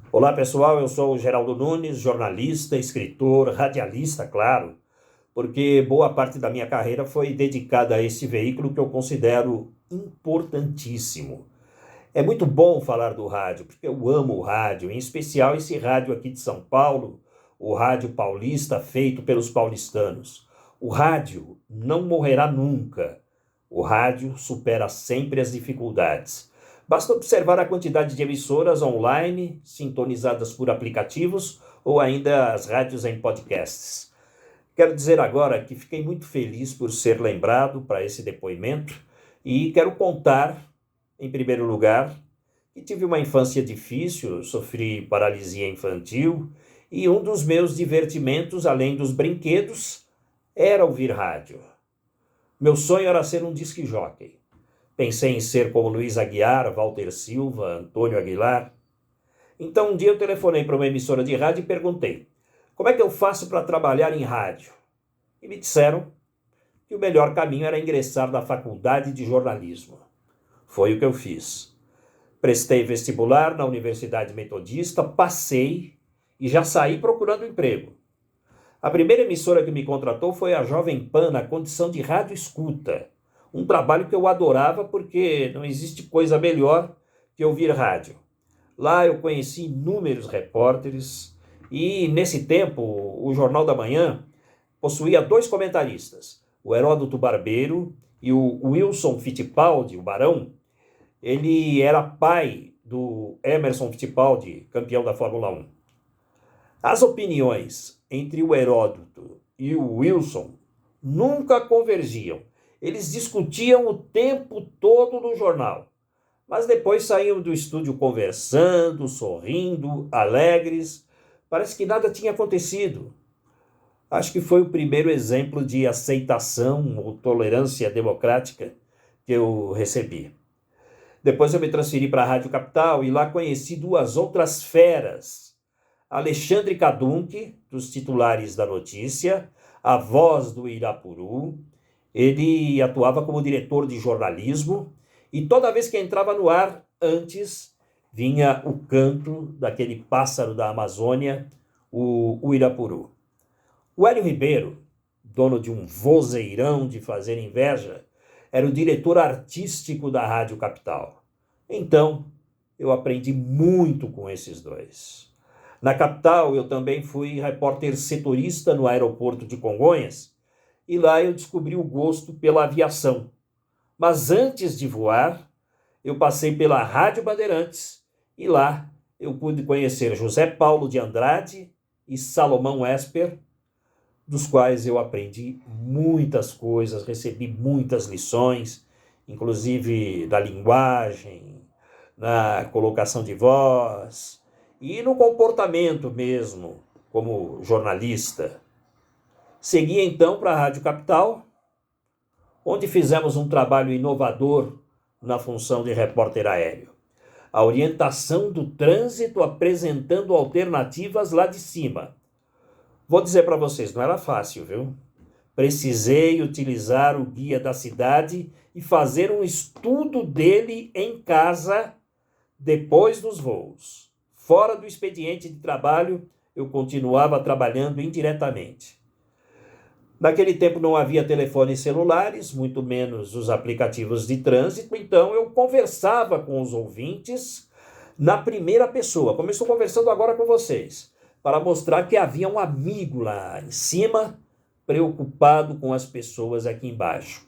Olá pessoal, eu sou o Geraldo Nunes, jornalista, escritor, radialista, claro, porque boa parte da minha carreira foi dedicada a esse veículo que eu considero importantíssimo. É muito bom falar do rádio, porque eu amo o rádio, em especial esse rádio aqui de São Paulo, o rádio paulista feito pelos paulistanos. O rádio não morrerá nunca. O rádio supera sempre as dificuldades. Basta observar a quantidade de emissoras online, sintonizadas por aplicativos ou ainda as rádios em podcasts. Quero dizer agora que fiquei muito feliz por ser lembrado para esse depoimento e quero contar, em primeiro lugar, que tive uma infância difícil, sofri paralisia infantil e um dos meus divertimentos, além dos brinquedos, era ouvir rádio. Meu sonho era ser um disc jockey. Pensei em ser como Luiz Aguiar, Walter Silva, Antônio Aguilar. Então um dia eu telefonei para uma emissora de rádio e perguntei: como é que eu faço para trabalhar em rádio? E me disseram que o melhor caminho era ingressar na faculdade de jornalismo. Foi o que eu fiz. Prestei vestibular na Universidade Metodista, passei e já saí procurando emprego. A primeira emissora que me contratou foi a Jovem Pan, na condição de rádio escuta. Um trabalho que eu adorava porque não existe coisa melhor que ouvir rádio. Lá eu conheci inúmeros repórteres e, nesse tempo, o Jornal da Manhã possuía dois comentaristas, o Heródoto Barbeiro e o Wilson Fittipaldi, o Barão. Ele era pai do Emerson Fittipaldi, campeão da Fórmula 1. As opiniões entre o Heródoto e o Wilson nunca convergiam. Eles discutiam o tempo todo no jornal, mas depois saíam do estúdio conversando, sorrindo, alegres. Parece que nada tinha acontecido. Acho que foi o primeiro exemplo de aceitação ou tolerância democrática que eu recebi. Depois eu me transferi para a Rádio Capital e lá conheci duas outras feras. Alexandre Kadunk, dos titulares da notícia, a voz do Irapuru. Ele atuava como diretor de jornalismo e toda vez que entrava no ar, antes vinha o canto daquele pássaro da Amazônia, o Irapuru. O Hélio Ribeiro, dono de um vozeirão de fazer inveja, era o diretor artístico da Rádio Capital. Então, eu aprendi muito com esses dois. Na capital, eu também fui repórter setorista no aeroporto de Congonhas e lá eu descobri o gosto pela aviação. Mas antes de voar, eu passei pela Rádio Bandeirantes e lá eu pude conhecer José Paulo de Andrade e Salomão Esper, dos quais eu aprendi muitas coisas, recebi muitas lições, inclusive da linguagem, na colocação de voz e no comportamento mesmo, como jornalista. Segui então para a Rádio Capital, onde fizemos um trabalho inovador na função de repórter aéreo. A orientação do trânsito apresentando alternativas lá de cima. Vou dizer para vocês, não era fácil, viu? Precisei utilizar o guia da cidade e fazer um estudo dele em casa depois dos voos. Fora do expediente de trabalho, eu continuava trabalhando indiretamente. Naquele tempo não havia telefones celulares, muito menos os aplicativos de trânsito, então eu conversava com os ouvintes na primeira pessoa, como eu estou conversando agora com vocês, para mostrar que havia um amigo lá em cima, preocupado com as pessoas aqui embaixo.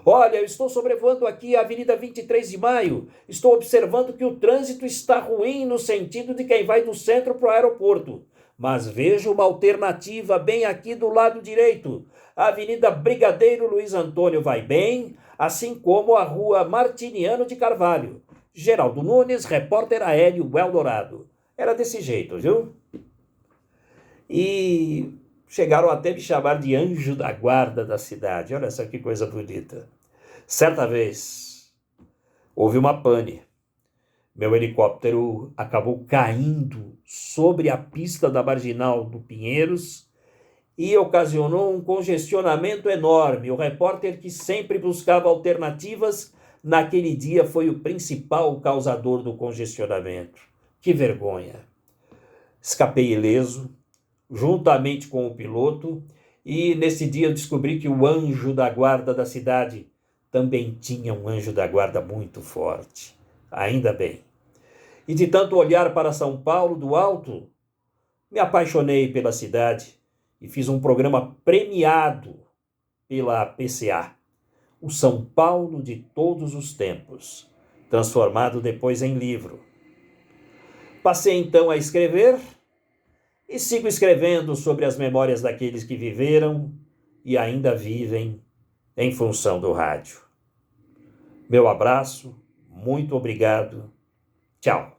Olha, eu estou sobrevoando aqui a Avenida 23 de Maio, estou observando que o trânsito está ruim no sentido de quem vai do centro para o aeroporto. Mas vejo uma alternativa bem aqui do lado direito. A Avenida Brigadeiro Luiz Antônio vai bem, assim como a Rua Martiniano de Carvalho. Geraldo Nunes, repórter aéreo Eldorado. Era desse jeito, viu? E chegaram até me chamar de anjo da guarda da cidade. Olha só que coisa bonita. Certa vez, houve uma pane. Meu helicóptero acabou caindo sobre a pista da Marginal do Pinheiros e ocasionou um congestionamento enorme. O repórter que sempre buscava alternativas, naquele dia foi o principal causador do congestionamento. Que vergonha! Escapei ileso, juntamente com o piloto, e nesse dia eu descobri que o anjo da guarda da cidade também tinha um anjo da guarda muito forte. Ainda bem. E de tanto olhar para São Paulo do alto, me apaixonei pela cidade e fiz um programa premiado pela PCA, o São Paulo de todos os tempos, transformado depois em livro. Passei então a escrever e sigo escrevendo sobre as memórias daqueles que viveram e ainda vivem em função do rádio. Meu abraço, muito obrigado, tchau.